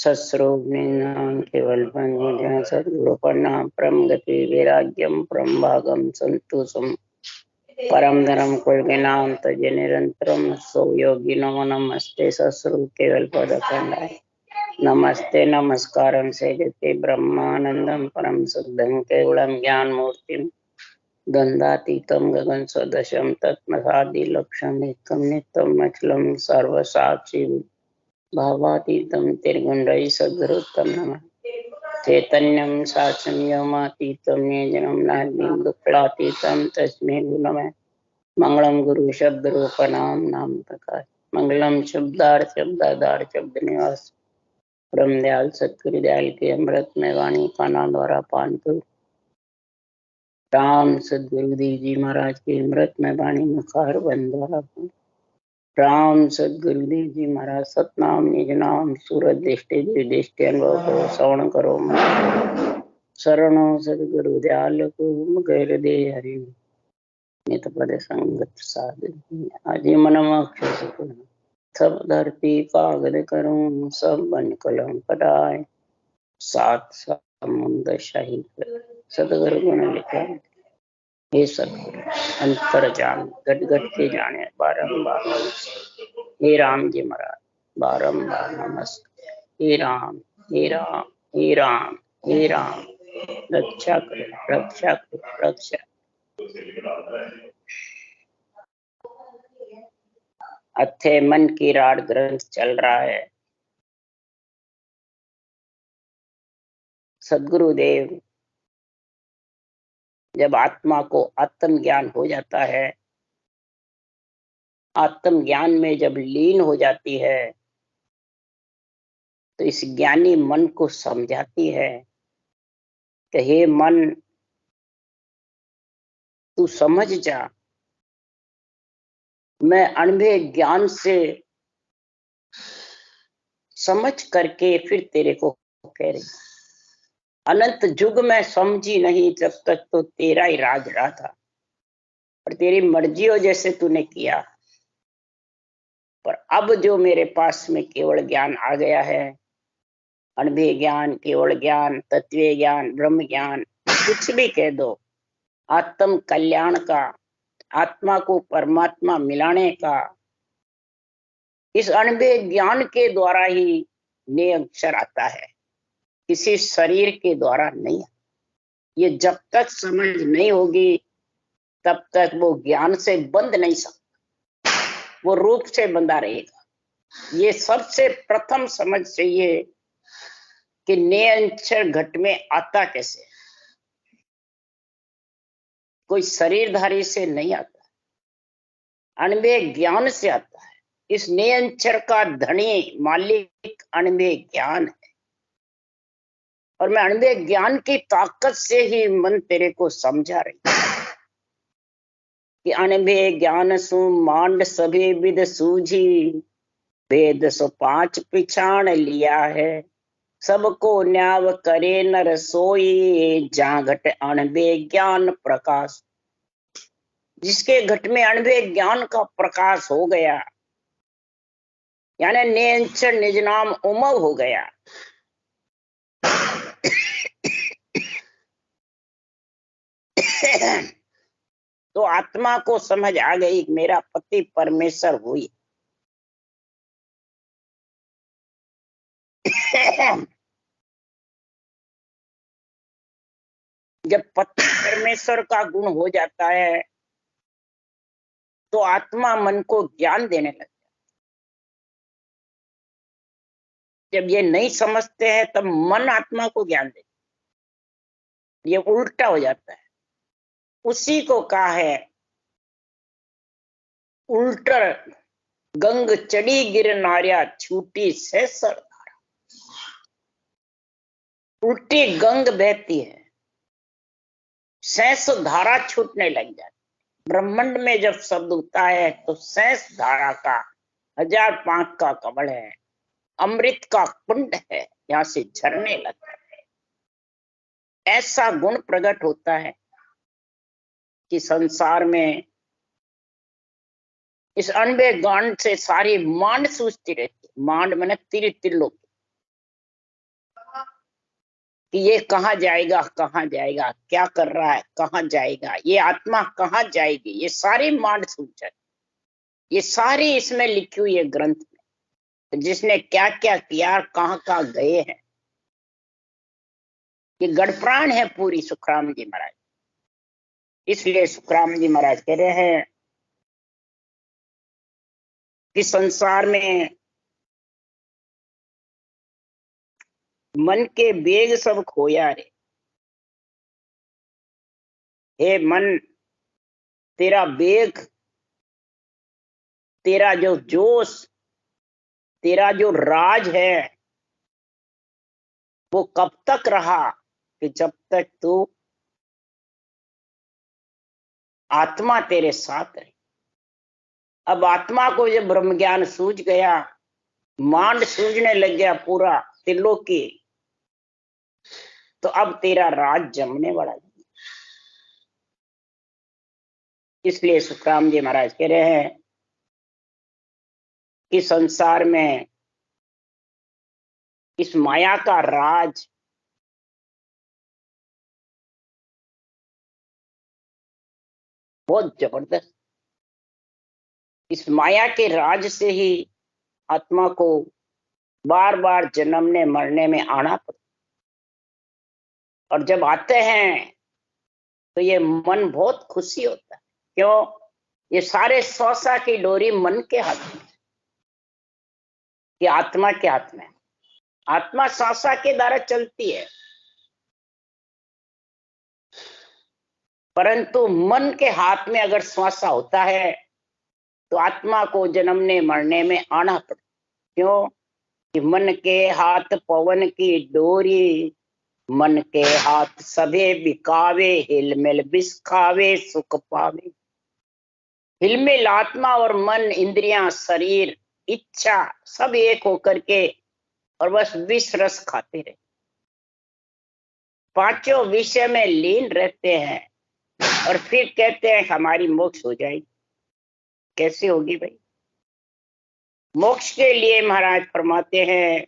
सस्रोग्निनां केवल पंचम सद्गुरु प्रणाम परम गति वैराग्यम परम भागम संतोषम परम धर्म कुलगिनाम तज निरंतरम सो योगी नमो नमस्ते सस्रु केवल पद खंडाय नमस्ते नमस्कारं सेजते ब्रह्मानंदम परम शुद्धं केवलम ज्ञान मूर्तिम गंधातीतम गगन सदृशम तत्मसादि लक्षण एकम नित्यम अखिलम सर्वसाक्षी भावातीतं त्रिगुण्डै सद्गुरुत्तम नमः चैतन्यं साक्षम्यमातीतं निजनं नान्यं दुक्कलातीतं तस्मै नमः मंगलम गुरु शब्द रूपनाम नाम प्रकाश मंगलम शब्दार शब्द निवास ब्रह्म दयाल सतगुरु दयाल के अमृत में वाणी पाना द्वारा पान कर राम सदगुरु देव जी महाराज के अमृत में वाणी मुखार बंद द्वारा राम सदगुरुदेव जी महाराज सतनाम निज नाम सूरज दृष्टि दृष्टि अनुभव को श्रवण करो शरणो सदगुरु दयाल को गैर दे हरि नित पद संगत साध आदि मन सब धरती कागद करूं सब बन कलम पटाए सात समुद्र शहीद सदगुरु गुण लिखा हे सदगुरु अंतर जान गट गट के जाने बारंबार हे राम जी महाराज बारंबार नमस्कार हे राम हे राम हे राम हे राम रक्षा करो रक्षा करो रक्षा अथे मन की राड ग्रंथ चल रहा है। सदगुरुदेव जब आत्मा को आत्म ज्ञान हो जाता है, आत्म ज्ञान में जब लीन हो जाती है तो इस ज्ञानी मन को समझाती है कि हे मन तू समझ जा, मैं अनुभव ज्ञान से समझ करके फिर तेरे को कह रही अनंत युग में समझी नहीं जब तक तो तेरा ही राज रहा था और तेरी मर्जी हो जैसे तूने किया, पर अब जो मेरे पास में केवल ज्ञान आ गया है, अनुभव ज्ञान, केवल ज्ञान, तत्व ज्ञान, ब्रह्म ज्ञान, कुछ भी कह दो, आत्म कल्याण का, आत्मा को परमात्मा मिलाने का, इस अनुभव ज्ञान के द्वारा ही ने अक्षर आता है, किसी शरीर के द्वारा नहीं। ये जब तक समझ नहीं होगी तब तक वो ज्ञान से बंध नहीं सकता, वो रूप से बंधा रहेगा। ये सबसे प्रथम समझ चाहिए कि निरंतर घट में आता कैसे, कोई शरीरधारी से नहीं आता, अनुभव ज्ञान से आता है। इस निरंतर का धनी मालिक अनुभव ज्ञान है और मैं अनुभव ज्ञान की ताकत से ही मन तेरे को समझा रही कि अनुभव ज्ञान सु मांड सभी विद सूझी, भेद सो पांच पिछाण लिया है, सबको न्याव करे नर सोई, जहां घट अनुभव ज्ञान प्रकाश। जिसके घट में अनुभव ज्ञान का प्रकाश हो गया, यानी निरंतर निज नाम उमव हो गया, तो आत्मा को समझ आ गई मेरा पति परमेश्वर हुई। जब पति परमेश्वर का गुण हो जाता है तो आत्मा मन को ज्ञान देने लगता है। जब ये नहीं समझते हैं तब मन आत्मा को ज्ञान देता है, ये उल्टा हो जाता है। उसी को कहा है उल्टर गंग चढ़ी गिर नार्या छूटी से सरदारा। उल्टी गंग बहती है, सैंस धारा छूटने लग जाती। ब्रह्मांड में जब शब्द उठता है तो सैंस धारा का 1000 पांख का कमल है, अमृत का कुंड है, यहां से झरने लगता है। ऐसा गुण प्रकट होता है कि संसार में इस अनुभव ज्ञान से सारी मांड सूझती रहती है। मांड मैंने त्रिलोक, कि ये कहाँ जाएगा, कहाँ जाएगा, क्या कर रहा है, कहाँ जाएगा, ये आत्मा कहाँ जाएगी, ये सारी मांड सूचन, ये सारी इसमें लिखी हुई है ग्रंथ में, जिसने क्या क्या किया, कहाँ कहाँ गए हैं। ये गढ़प्राण है पूरी सुखराम जी महाराज। इसलिए सुखराम जी महाराज कह रहे हैं कि संसार में मन के वेग सब खोया रे। हे मन, तेरा वेग, तेरा जो जोश, तेरा जो राज है, वो कब तक रहा? कि जब तक तू आत्मा तेरे साथ रही। अब आत्मा को जब ब्रह्म ज्ञान सूझ गया, मांड सूझने लग गया पूरा त्रिलोकी, तो अब तेरा राज जमने वाला है। इसलिए सुखराम जी महाराज कह रहे हैं कि संसार में इस माया का राज बहुत जबरदस्त। इस माया के राज से ही आत्मा को बार बार जन्मने मरने में आना पड़ता, और जब आते हैं तो ये मन बहुत खुशी होता है। क्यों? ये सारे श्वासा की डोरी मन के हाथ में, कि आत्मा के हाथ में। आत्मा श्वासा के द्वारा चलती है, परंतु मन के हाथ में अगर श्वासा होता है तो आत्मा को जन्मने मरने में आना पड़ता। क्यों? कि मन के हाथ पवन की डोरी, मन के हाथ सभे बिकावे, हिलमिल बिस्खावे सुख पावे। हिलमिल आत्मा और मन, इंद्रियां, शरीर, इच्छा सब एक होकर के और बस विष रस खाते रहे, पांचों विषय में लीन रहते हैं, और फिर कहते हैं हमारी मोक्ष हो जाएगी। कैसे होगी भाई? मोक्ष के लिए महाराज फरमाते हैं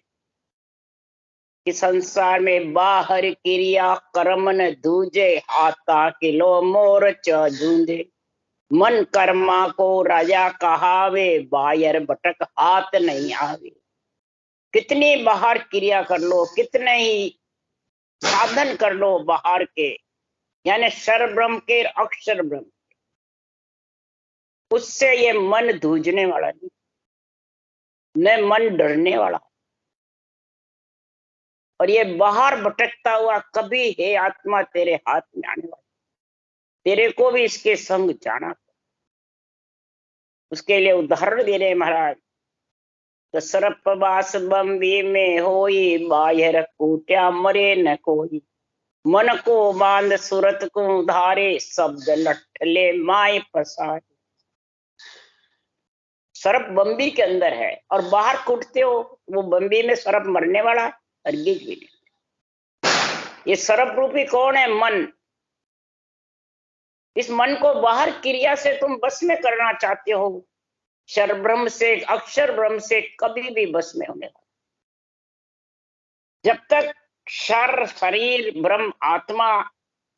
कि संसार में बाहर क्रिया कर्म न दूजे, हाथा किलो मोर चूंधे। मन कर्मा को राजा कहावे, बाहर भटक हाथ नहीं आवे। कितनी बाहर क्रिया कर लो, कितने ही साधन कर लो बाहर के, यानी शर ब्रह्म के अक्षर ब्रह्म, उससे ये मन धूजने वाला नहीं, न मन डरने वाला। और ये बाहर भटकता हुआ कभी हे आत्मा तेरे हाथ में आने वाला, तेरे को भी इसके संग जाना। उसके लिए उदाहरण दे रहे महाराज, तो सर्प बास बम्बी में होई, बाहर कूट्या मरे न कोई। मन को बांध सूरत को उधारे, शब्द लठले माए पसारे। सर्प बम्बी के अंदर है और बाहर कूटते हो, वो बम्बी में सर्प मरने वाला हरगिज भी नहीं। ये सर्प रूपी कौन है? मन। इस मन को बाहर क्रिया से तुम बस में करना चाहते हो, शर ब्रह्म से, अक्षर ब्रह्म से कभी भी बस में होने वाला। जब तक शर, शरीर, ब्रह्म, आत्मा,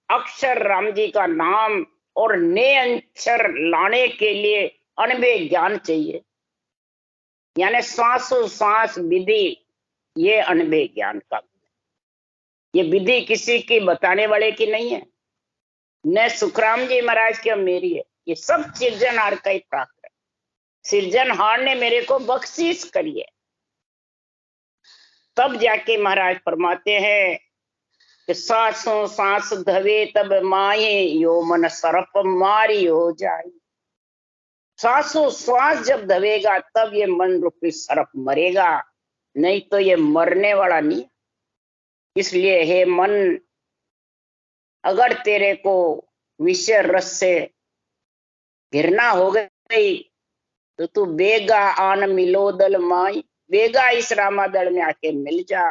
अक्षर राम जी का नाम और ने अक्षर लाने के लिए अनबे ज्ञान चाहिए, यानी श्वासो श्वास विधि, ये अनबे ज्ञान का। ये विधि किसी की बताने वाले की नहीं है, न सुखराम जी महाराज की और मेरी है। ये सब सृजनहार का ही प्राप्त है। सृजनहार ने मेरे को बख्शीश करी है, तब जाके महाराज फरमाते हैं कि सांसों सांस धवे तब माए, यो मन सर्प मारी हो जाए। सांसों श्वास जब धवेगा तब ये मन रूपी सर्प मरेगा, नहीं तो ये मरने वाला नहीं। इसलिए हे मन, अगर तेरे को विषय रस से घृणा हो गई तो तू बेगा आन मिलो दल माई, बेगा इस रामादल में आके मिल जा।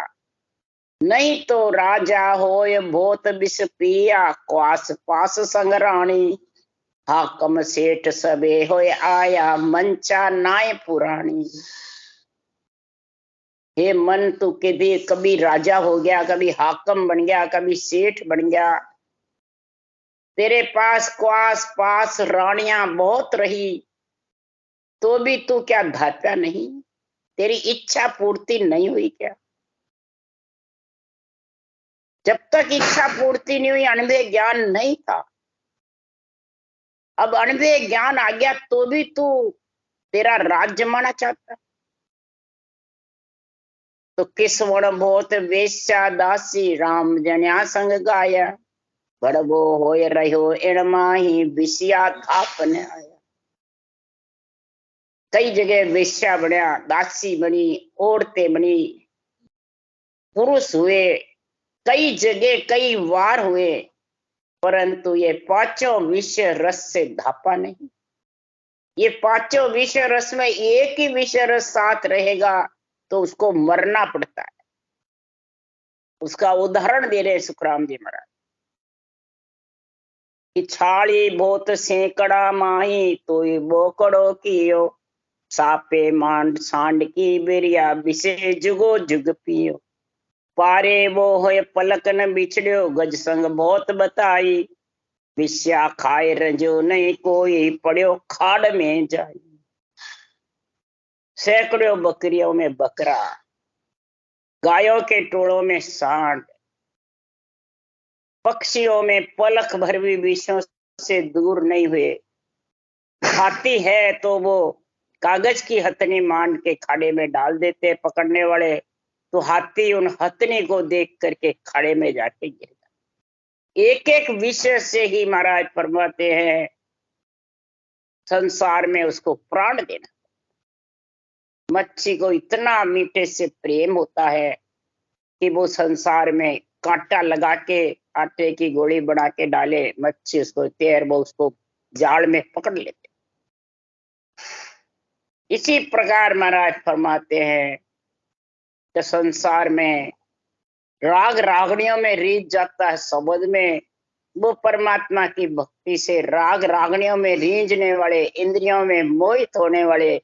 नहीं तो राजा होय भोत विष पिया, क्वास पास संगराणी। हाकम सेठ सबे होय आया, मंचा नाय पुरानी। हे मन, तू कभी राजा हो गया, कभी हाकम बन गया, कभी सेठ बन गया, तेरे पास क्वास पास रानियां बहुत रही, तो भी तू क्या धाता नहीं? तेरी इच्छा पूर्ति नहीं हुई क्या? जब तक इच्छा पूर्ति नहीं हुई, अनुभव ज्ञान नहीं था। अब अनुभव ज्ञान आ गया तो भी तू तेरा राज जमाना चाहता? तो किस वण बहुत वेश्या दासी, राम जन्या संग गाया, बड़बो होय रहो इण माही, विषया थापने आया। कई जगह वेश्या बनया, दासी बनी, औरतें बनी, पुरुष हुए, कई जगह कई वार हुए, परंतु ये पांचों विषय रस से धापा नहीं। ये पांचों विषय रस में एक ही विषय रस साथ रहेगा तो उसको मरना पड़ता है। उसका उदाहरण दे रहे सुखराम जी महाराज कि छाली बहुत सेकड़ा माही, तो बोकड़ो कियो, सापे मांड सांड की बेरिया, विषे जुगो जुग पियो, पारे वो होय पलक न बिछड़ियो, गज संग बहुत बताई, विष्या खाए रजो नहीं कोई, पड़ियो खाड़ में जाई। सैकड़ों बकरियों में बकरा, गायों के टोलों में सांड, पक्षियों में पलक भर भी विषयों से दूर नहीं हुए। हाथी है तो वो कागज की हथनी मान के खाड़े में डाल देते पकड़ने वाले, तो हाथी उन हथनी को देख करके खाड़े में जाके गिर जाता। एक एक विषय से ही महाराज फरमाते हैं संसार में उसको प्राण देना। मच्छी को इतना मीठे से प्रेम होता है कि वो संसार में कांटा लगा के आटे की गोली बना के डाले, मच्छी उसको तैर वो उसको जाल में पकड़ लेते। इसी प्रकार महाराज फरमाते हैं कि संसार में राग रागणियों में रीझ जाता है, शब्द में वो परमात्मा की भक्ति से राग रागणियों में रीझने वाले, इंद्रियों में मोहित होने वाले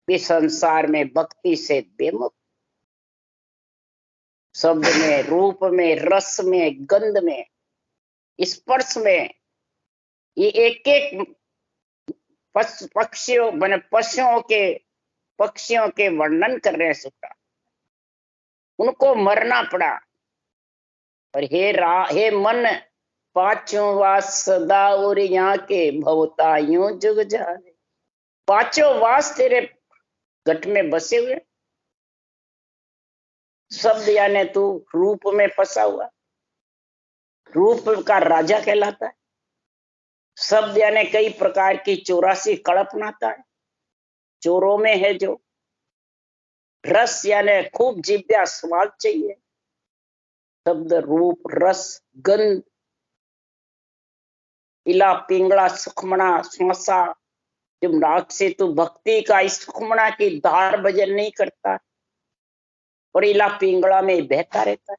भी संसार में भक्ति से बेमुख, शब्द में, रूप में, रस में, गंध में, स्पर्श में, ये एक एक पक्षियों बने पक्षियों के वर्णन कर रहे हैं सुखा। उनको मरना पड़ा। और हे मन, पांचों वास सदा और यहाँ के भवता यूं जुग जाने। पांचों वास तेरे घट में बसे हुए। शब्द यानी तू रूप में फंसा हुआ, रूप का राजा कहलाता है। शब्द यानी कई प्रकार की 84 कल्पनाता है, चोरों में है जो। रस यानी खूब जिव्या स्वाद चाहिए। शब्द, रूप, रस, गंध, इला पिंगला सुखमणा श्वासा, जब नाक से तू भक्ति का इस सुखमणा की धार भजन नहीं करता और इला पिंगला में बहता रहता है।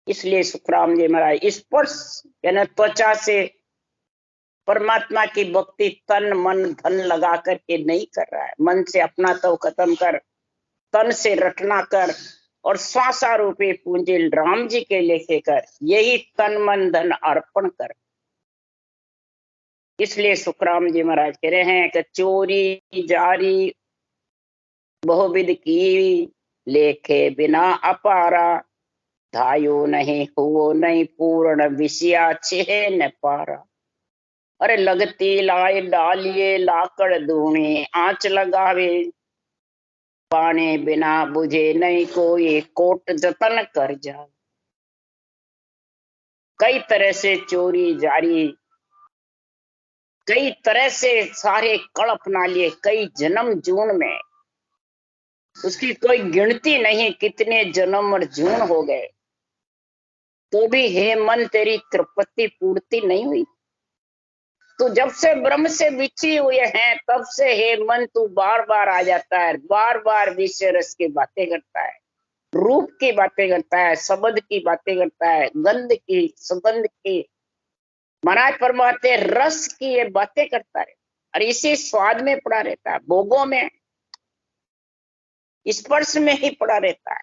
इसलिए सुखराम जी महाराज स्पर्श यानी त्वचा से परमात्मा की भक्ति तन मन धन लगा करके नहीं कर रहा है। मन से अपना तो खत्म कर, तन से रटना कर और श्वासा रूपी पूंजी राम जी के लेके कर, यही तन मन धन अर्पण कर। इसलिए सुखराम जी महाराज कह रहे हैं कि चोरी जारी बहुविध की, लेखे बिना अपारा, धायो नहीं हुओ नहीं पूर्ण, विषया छे न पारा। अरे लगती लाए डालिए लाकड़ धूणी, आंच लगावे, पाने बिना बुझे नहीं कोई, कोट जतन कर जा। कई तरह से चोरी जारी, कई तरह से सारे कड़ अपना लिए, कई जन्म जून में, उसकी कोई गिनती नहीं कितने जन्म और जून हो गए, तो भी हे मन तेरी तृप्ति पूर्ति नहीं हुई। तो जब से ब्रह्म से बिछी हुए हैं तब से हे मन तू बार बार आ जाता है, बार बार विषय रस की बातें करता है, रूप की बातें करता है, शब्द की बातें करता है, गंध की, सुगंध की, महाराज फरमाते रस की ये बातें करता है और इसी स्वाद में पड़ा रहता है, भोगों में। स्पर्श में ही पड़ा रहता है।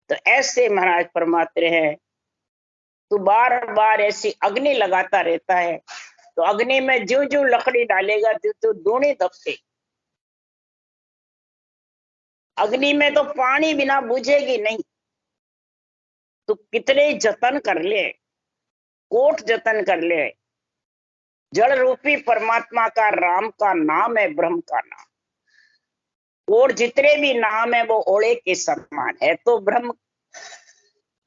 तो ऐसे महाराज परमात्मा है, तू बार बार ऐसी अग्नि लगाता रहता है, तो अग्नि में जो जो लकड़ी डालेगा तो दोनों दबते। अग्नि में तो पानी बिना बुझेगी नहीं। तू कितने जतन कर ले, कोट जतन कर ले, जल रूपी परमात्मा का, राम का नाम है, ब्रह्म का नाम, और जितने भी नाम है वो ओले के समान है। तो ब्रह्म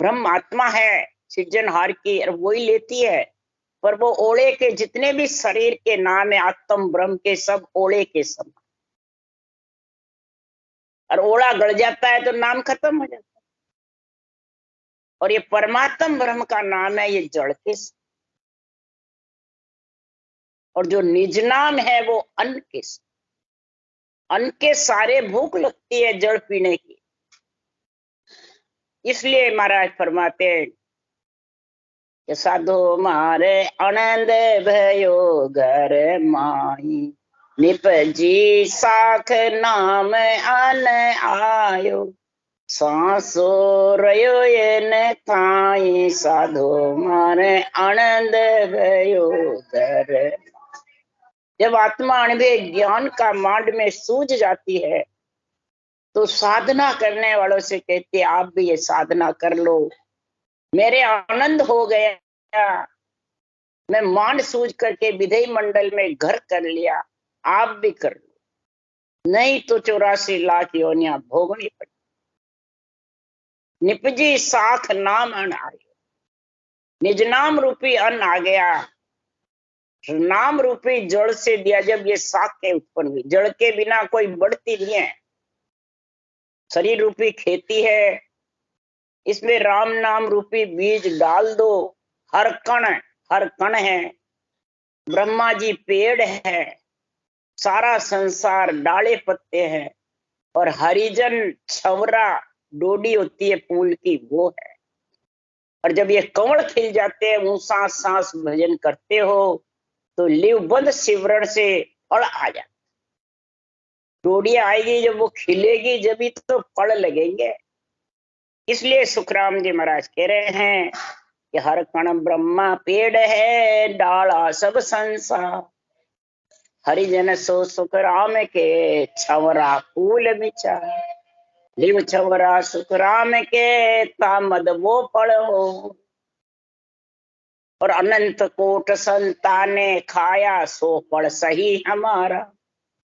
ब्रह्म आत्मा है सृजनहार की, और वही लेती है। पर वो ओले के जितने भी शरीर के नाम है आत्म ब्रह्म के, सब ओले के समान। और ओला गड़ जाता है तो नाम खत्म हो जाता है। और ये परमात्म ब्रह्म का नाम है, ये जड़ के समान। और जो निज नाम है वो अन्न के समान। अन्न के सारे भूख लगती है जल पीने की। इसलिए महाराज फरमाते कि साधु मारे आनंद भयो घर माई, निपजी साख नाम आन आयो, सांसो रयो ये न थाई, साधु मारे आनंद भयो घर। जब आत्मा अनुभव ज्ञान का मांड में सूझ जाती है तो साधना करने वालों से कहती है आप भी ये साधना कर लो, मेरे आनंद हो गया, मैं मांड सूझ करके विधेय मंडल में घर कर लिया, आप भी कर लो, नहीं तो 84 लाख योनियां भोगनी पड़ी। निपजी साख नाम अन्न आयो, निज नाम रूपी अन्न आ गया। नाम रूपी जड़ से दिया जब ये साखें उत्पन्न हुई। जड़ के बिना कोई बढ़ती नहीं है। शरीर रूपी खेती है, इसमें राम नाम रूपी बीज डाल दो, हर कण है। ब्रह्मा जी पेड़ है, सारा संसार डाले पत्ते हैं, और हरिजन छवरा डोडी होती है फूल की, वो है। और जब ये कमल खिल जाते हैं, ऊंसा सांस भजन करते हो तो लिवबंद सिवरण से फल आ जाता। डोडियां आएगी जब वो खिलेगी, जब ही तो फल लगेंगे। इसलिए सुखराम जी महाराज कह रहे हैं कि हर कण ब्रह्मा पेड़ है, डाला सब संसार, हरिजन सो सुख राम के, छवरा फूल विचार, लिव छवरा सुख राम के, तामद वो फल हो। और अनंत कोट संताने खाया, सो फल सही हमारा।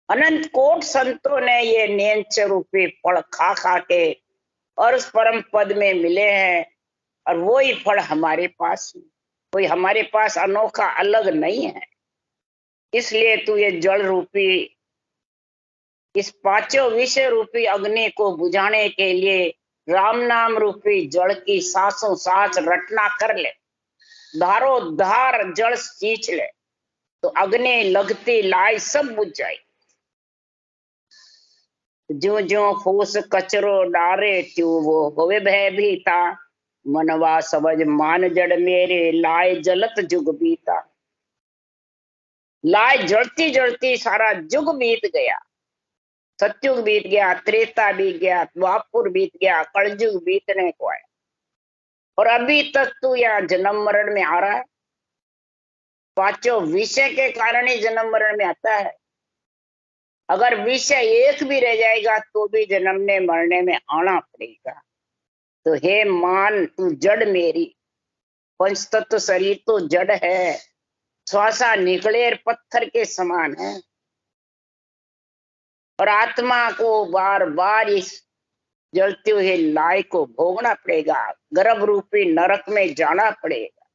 अनंत कोट संतों ने ये नेंच रूपी फल खा खा के और उस परम पद में मिले हैं, और वो ही फल हमारे पास, कोई हमारे पास अनोखा अलग नहीं है। इसलिए तू ये जल रूपी, इस पांचों विषय रूपी अग्नि को बुझाने के लिए राम नाम रूपी जल की सांसों सांस रटना कर ले, धारो धार जल सींच ले, तो अग्नि लगती लाई सब बुझ जाए। जो जो फूस कचरो डारे त्यों वो होवे भयभीता, मनवा समझ मान जड़ मेरे, लाए जलत जुग बीता। लाए जड़ती जड़ती सारा जुग बीत गया। सत्युग बीत गया, त्रेता बीत गया, द्वापुर बीत गया, कलयुग बीतने को आया, और अभी तक तू यहाँ जन्म मरण में आ रहा है। पांचों विषय के कारण ही जन्म मरण में आता है। अगर विषय एक भी रह जाएगा तो भी जन्मने मरने में आना पड़ेगा। तो हे मान, तू जड़ मेरी, पंचतत्व शरीर तो जड़ है, श्वासा निकले पत्थर के समान है, और आत्मा को बार बार इस जलते हुए लाई को भोगना पड़ेगा, गर्भ रूपी नरक में जाना पड़ेगा।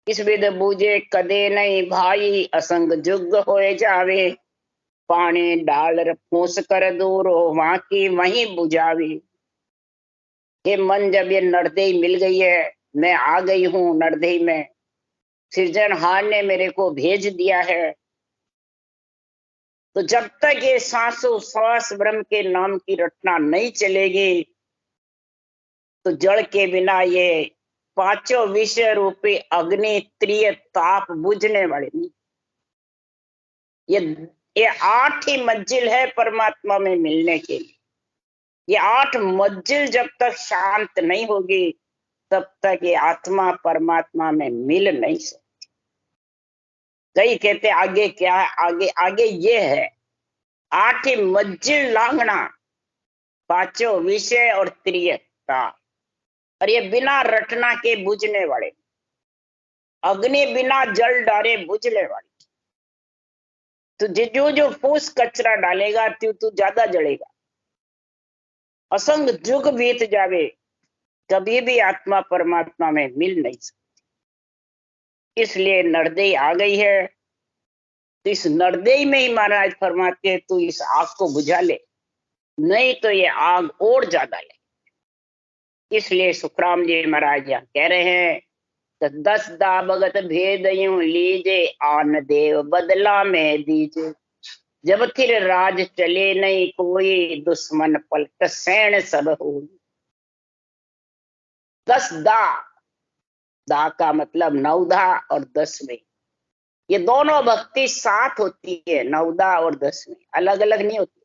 इस विध बूझे कदे नहीं भाई, असंग जुग होए जावे, पानी डाल फूस कर दूर हो, वहां की वहीं बुझावी। ये मन, जब ये नरदेही मिल गई है, मैं आ गई हूं नरदेही में, सृजनहार ने मेरे को भेज दिया है, तो जब तक ये सांसों श्वास ब्रह्म के नाम की रटना नहीं चलेगी, तो जड़ के बिना ये पांचों विषय रूपी अग्नि त्रिय ताप बुझने वाले नहीं। ये ये 8 ही मंजिल है परमात्मा में मिलने के लिए। ये 8 मंजिल जब तक शांत नहीं होगी तब तक ये आत्मा परमात्मा में मिल नहीं सकती। कई कहते आगे क्या है, आगे आगे ये है 8 ही मंजिल लांघना, 5 विषय और त्रियता। और ये बिना रटना के बुझने वाले, अग्नि बिना जल डाले बुझने वाले। तो जो जो फूस कचरा डालेगा तू ज्यादा जलेगा। असंग जुग बीत जावे, कभी भी आत्मा परमात्मा में मिल नहीं सकती। इसलिए नरदेई आ गई है, तो इस नरदेई में ही महाराज फरमाते हैं तू इस आग को बुझा ले, नहीं तो ये आग और ज्यादा ले। इसलिए सुखराम जी महाराज यहाँ कह रहे हैं तो 10 दा भगत भेद यूं लीजे, आन देव बदला में दीजे। जब थिर राज चले नहीं कोई, दुश्मन पलट सैन सब हो। 10 दा का मतलब नवधा और 10 में, ये दोनों भक्ति साथ होती है। नवदा और 10 में अलग अलग नहीं होती।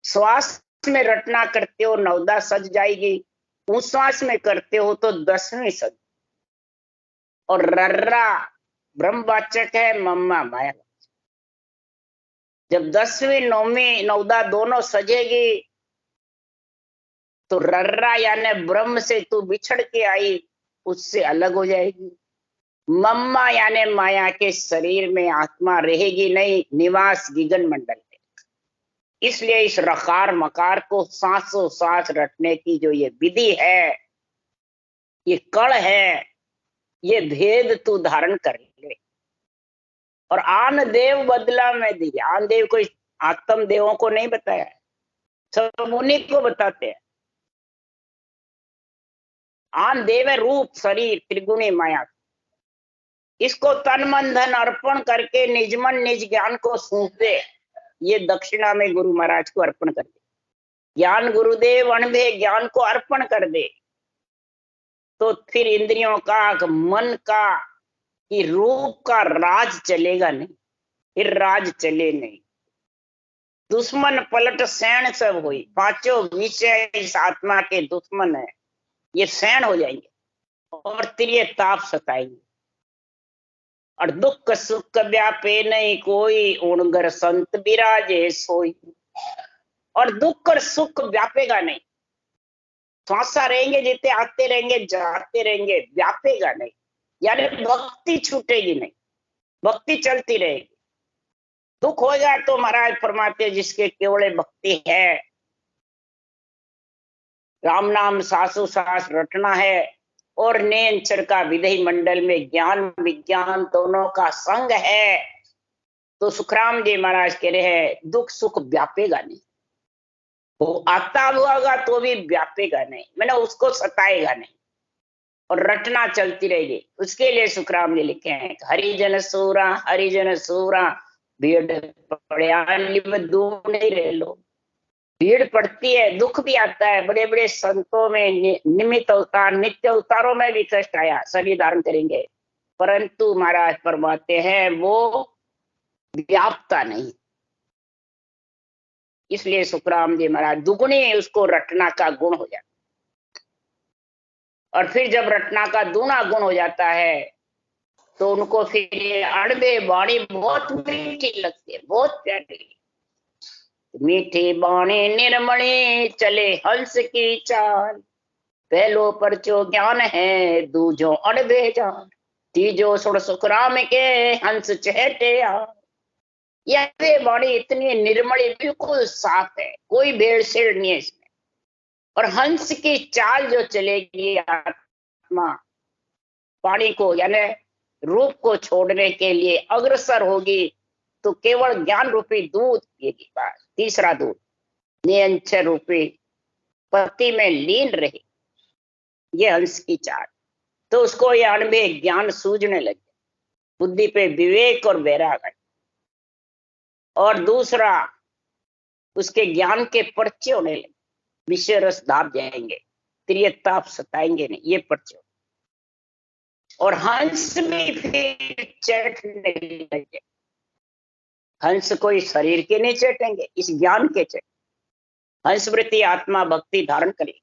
श्वास में रटना करते हो नवदा सज जाएगी, उश्वास में करते हो तो 10वीं सज। और रर्रा ब्रह्मवाचक है, मम्मा माया। जब 10वीं 9वीं नवदा दोनों सजेगी तो रर्रा यानी ब्रह्म से तू बिछड़ के आई, उससे अलग हो जाएगी। मम्मा यानी माया के शरीर में आत्मा रहेगी नहीं, निवास गिगन मंडल में। इसलिए इस रकार मकार को सांसों सांस रटने की जो ये विधि है, ये कण है, ये भेद तू धारण कर ले। और आन देव बदला में दी। आन देव कोई आत्म देवों को नहीं बताया, सब उन्हीं को बताते हैं। आन देव रूप शरीर त्रिगुणी माया, इसको तन मन धन अर्पण करके निज मन निज ज्ञान को सौंप दे। ये दक्षिणा में गुरु महाराज को अर्पण कर दे। ज्ञान गुरुदेव अणभे ज्ञान को अर्पण कर दे, तो फिर इंद्रियों का, मन का, कि रूप का राज चलेगा नहीं, फिर राज चले नहीं। दुश्मन पलट सैन सब हुई। 5 विषय इस आत्मा के दुश्मन है, ये सैन हो जाएंगे और त्रिय ताप सताएंगे। और दुख सुख व्यापे नहीं कोई, उणगर संत विराजे सोई। और दुख और सुख व्यापेगा नहीं, श्वासा रहेंगे, जीते आते रहेंगे, जाते रहेंगे, व्यापेगा नहीं। यानी भक्ति छूटेगी नहीं, भक्ति चलती रहेगी। दुख होगा तो महाराज फरमाते जिसके केवल भक्ति है, राम नाम सासु सास रटना है, और नेंचर का विधि मंडल में ज्ञान विज्ञान दोनों का संग है, तो सुखराम जी महाराज कह रहे हैं दुख सुख व्यापेगा नहीं। वो आता हुआ तो भी व्यापेगा नहीं, मैंने उसको सताएगा नहीं, और रटना चलती रहेगी। उसके लिए सुखराम जी लिखे हैं हरिजन सूरा भीड़ पड़िया दूर नहीं रह लो। भीड़ पड़ती है, दुख भी आता है। बड़े बड़े संतों में निमित्त अवतार, नित्य अवतारों में भी कष्ट आया, सभी धारण करेंगे, परंतु महाराज फरमाते हैं वो व्यापता नहीं। इसलिए सुखराम जी महाराज दुगुनी उसको रटना का गुण हो जाता, और फिर जब रटना का दूना गुण हो जाता है तो उनको फिर अड़बे बाणी बहुत मीठी लगती है, बहुत प्यारी। मीठी बाणी निर्मणी चले हंस की चाल, पहलो परचो ज्ञान है दूजो अड़बे जान, तीजो सुर सुखराम के हंस चहटे आ। यह वाणी इतनी निर्मली बिल्कुल साफ है, कोई भेड़सेड़ नहीं है इसमें। और हंस की चाल जो चलेगी आत्मा वाणी को यानी रूप को छोड़ने के लिए अग्रसर होगी, तो केवल ज्ञान रूपी दूध पिएगी। बस तीसरा दूध नियंचर रूपी पति में लीन रहे, ये हंस की चाल। तो उसको ये अणबे ज्ञान सूझने लगे, बुद्धि पे विवेक और वैराग आए। और दूसरा उसके ज्ञान के पर्चे होने लगे, विषय रस दाब जाएंगे, त्रियताप सताएंगे नहीं, ये पर्चे। और हंस भी फिर चढ़ने लगे, हंस कोई शरीर के नहीं चेटेंगे, इस ज्ञान के चेट। हंस वृत्ति आत्मा भक्ति धारण करेगी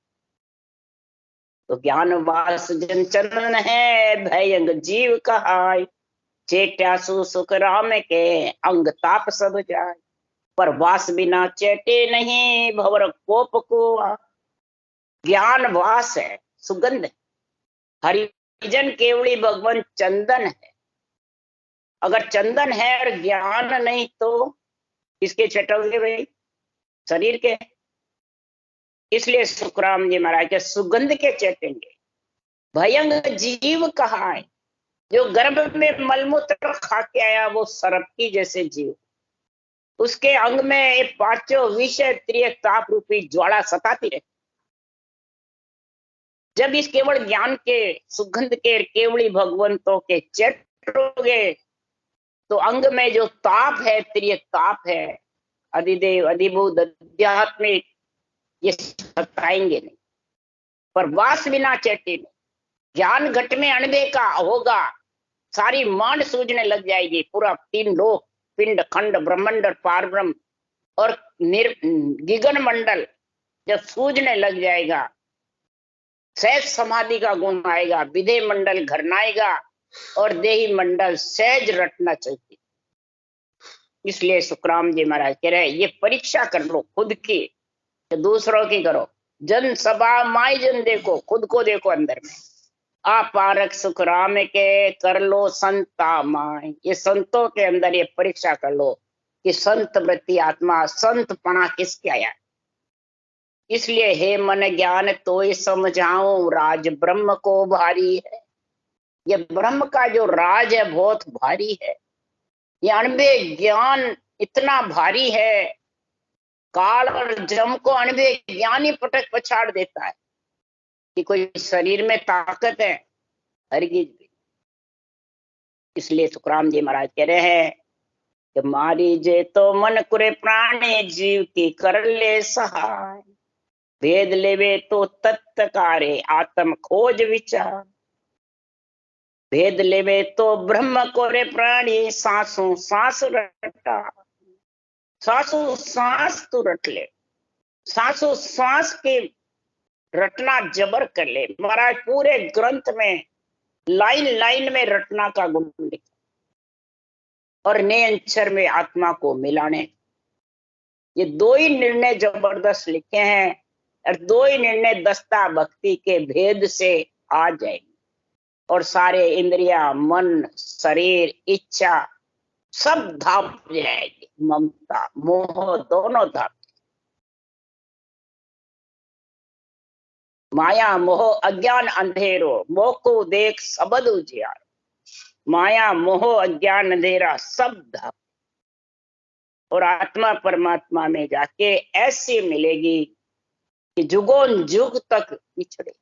तो ज्ञान वास जन चरण है, भयंग जीव कहाय। चेट्यासु सुख राम के, अंग ताप सब जाय। पर वास बिना चेटे नहीं, भवर कोप को। ज्ञान वास है, सुगंध है। हरिजन केवली भगवान चंदन है। अगर चंदन है और ज्ञान नहीं तो किसके चटोगे भाई? शरीर के। इसलिए सुखराम जी महाराज के सुगंध के चटेंगे। भयंग जीव कहा है, जो गर्भ में मलमूत्र खा के आया वो सर्प की जैसे जीव। उसके अंग में एक पांचों विषय त्रिय ताप रूपी ज्वाला सताती रहती। जब इस केवल ज्ञान के सुगंध के केवली भगवंतों के चटोगे तो अंग में जो ताप है, त्रिय ताप है, अधिदेव अधिभूत अध्यात्मिक, ये सताएंगे नहीं। पर वास बिना चेटे नहीं। ज्ञान घट में अणबे का होगा, सारी मांड सूझने लग जाएगी। पूरा 3 लोक, पिंड खंड ब्रह्मांड पारब्रह्म और गिगन मंडल जब सूझने लग जाएगा, सहज समाधि का गुण आएगा, विधेय मंडल घरनाएगा और देही मंडल सहज रटना चाहिए। इसलिए सुखराम जी महाराज कह रहे ये परीक्षा कर लो खुद की, दूसरों की करो। जन सभा माई जन देखो, खुद को देखो अंदर में। आपारक सुखराम के, कर लो संता माय। ये संतों के अंदर ये परीक्षा कर लो कि संत वृत्ति आत्मा संत पना किसके आया। इसलिए हे मन ज्ञान तो समझाऊं, राज ब्रह्म को भारी है। ये ब्रह्म का जो राज है बहुत भारी है। ये अणबे ज्ञान इतना भारी है, काल और जम को अणबे ज्ञान ही पटक पछाड़ देता है कि कोई शरीर में ताकत है हरगिज भी। इसलिए सुखराम जी महाराज कह रहे हैं कि मारी जे तो मन कुरे प्राणी, जीव की कर ले सहाय। भेद लेवे तो तत्कारे, आत्म खोज विचार। भेद लेवे तो ब्रह्म कोरे प्राणी, सांसों सांस रटा। सांसों सांस तू रट ले, सांसों सांस के रटना जबर कर ले। महाराज पूरे ग्रंथ में लाइन लाइन में रटना का गुण लिखा और नयनचर में आत्मा को मिलाने। ये 2 ही निर्णय जबरदस्त लिखे हैं और 2 ही निर्णय दस्ता भक्ति के भेद से आ जाएंगे और सारे इंद्रिया मन शरीर इच्छा सब धाप जाएगी। ममता मोह दोनों धाप। माया मोह अज्ञान अंधेरो, मोह को देख सबद उजियार। माया मोह अज्ञान अंधेरा सब धाप। और आत्मा परमात्मा में जाके ऐसी मिलेगी कि जुगों जुग तक पिछड़े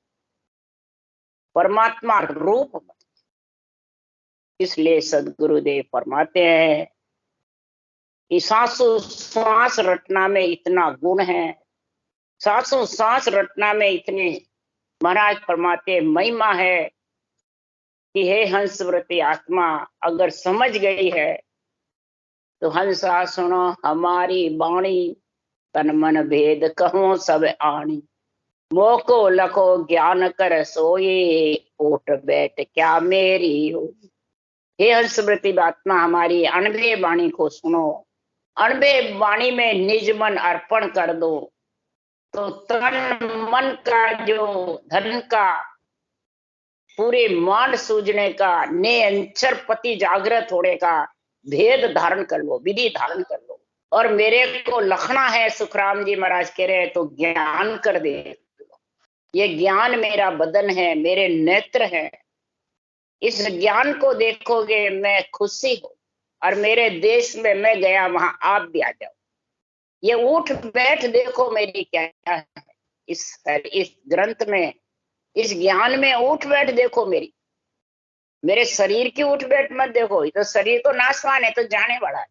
परमात्मा रूप। इसलिए सदगुरुदेव फरमाते हैं कि सांसों सांस रटना में इतना गुण है, सांसों सांस रटना में इतने महाराज फरमाते महिमा है कि हे हंस व्रती आत्मा अगर समझ गई है तो हंसा सुनो हमारी वाणी, तन मन भेद कहो सब आणी। मोह को लखो ज्ञान कर सोए, ओट बैठ क्या मेरी हो। हे हंस वृत्ति आत्मा हमारी अणबे वाणी को सुनो, अणबे वाणी में निज मन अर्पण कर दो तो तन मन का जो धन का पूरे मांड सूझने का, निरंतर पति जागृत होने का भेद धारण कर लो, विधि धारण कर लो। और मेरे को लखना है, सुखराम जी महाराज कह रहे हैं तो ज्ञान कर दे। ये ज्ञान मेरा बदन है, मेरे नेत्र है। इस ज्ञान को देखोगे मैं खुशी हूं और मेरे देश में मैं गया वहां आप भी आ जाओ। ये उठ बैठ देखो मेरी क्या है इस ग्रंथ में, इस ज्ञान में उठ बैठ देखो मेरी। मेरे शरीर की उठ बैठ मत देखो, ये तो शरीर तो नाशवान है, तो जाने वाला है।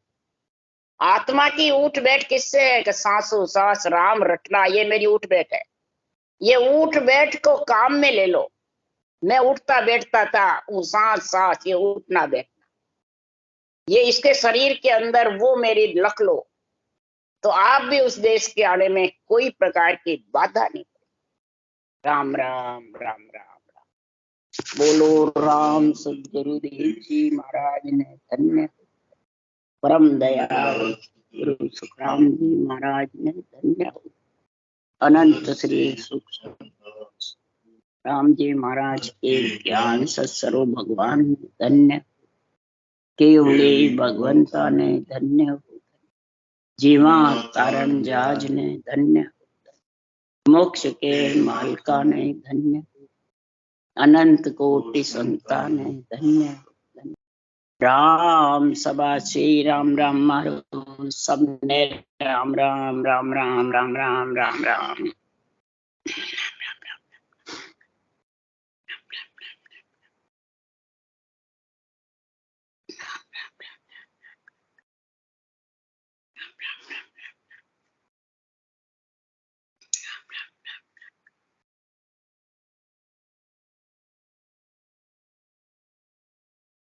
आत्मा की उठ बैठ किससे है कि सांसों सांस राम रटना, ये मेरी उठ बैठ है। ये उठ बैठ को काम में ले लो। मैं उठता बैठता था, वो सांस सांस, ये उठना बैठना। ये इसके शरीर के अंदर वो मेरी लख लो, तो आप भी उस देश के आने में कोई प्रकार की बाधा नहीं। राम राम राम राम राम। बोलो राम सदगुरुदेव जी महाराज ने धन्य, परम दयाल गुरु सुखराम जी महाराज ने धन्य, अनंत श्री सुख राम जी महाराज के ज्ञान सत्सरो भगवान ने धन्य, केवले भगवंता ने धन्य, जीवा कारण जाज ने धन्य, मोक्ष के मालका ने धन्य, अनंत कोटि संता ने धन्य। राम सभा श्री राम राम मारो सबने राम राम राम राम राम राम राम राम।